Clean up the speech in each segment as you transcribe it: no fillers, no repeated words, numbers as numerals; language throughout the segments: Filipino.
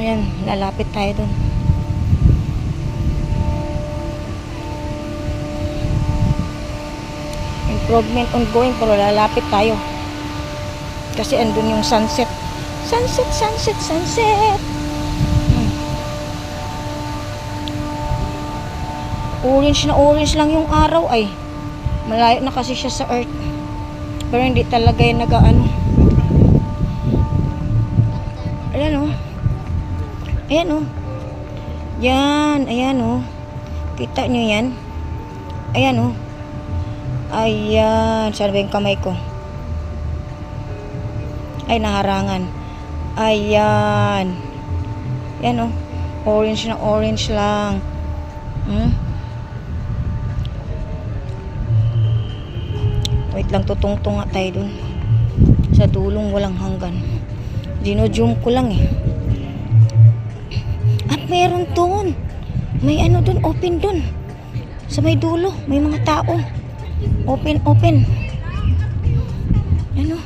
Ayan, lalapit tayo dun. Improvement ongoing, pero lalapit tayo. Kasi andun yung sunset. Sunset, sunset, sunset. Orange na orange lang yung araw ay. Malayo na kasi siya sa earth. Pero hindi talaga yung nag-ano. Ayan o. Ayan o. Yan. Ayan o. Kita nyo yan? Ayan o. Ayan. Saan ba yung kamay ko? Ay, naharangan. Ayan. Ayan o. Orange na orange lang. Wait lang, tutungtong nga tayo dun. Sa dulong walang hanggan. Dino-zoom ko lang eh. At meron dun. May ano dun, open dun. Sa may dulo, may mga tao. Open, open. Ano?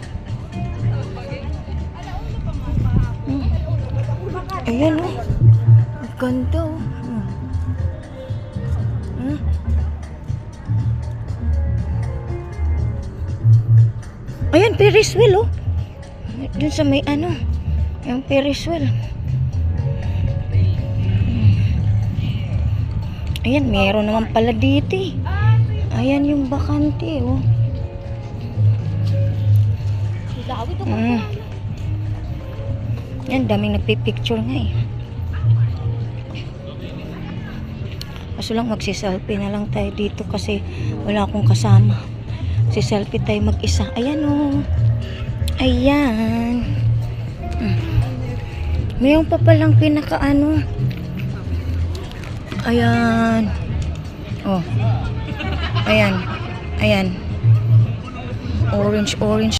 Ayan o. Ang ganda o. Ayan, Ferris wheel oh. Dun sa may ano, yung Ferris wheel. Ayan, meron naman pala dito eh. Ayan yung bakante oh. Ayan, daming nagpipicture nga eh. Kaso lang magsiselfie na lang tayo dito kasi wala akong kasama. Si selfie tayo mag-isa. Ayan o. Ayan. Mayroon pa palang pinaka-ano. Ayan. Oh. Ayan. Ayan. Orange, orange.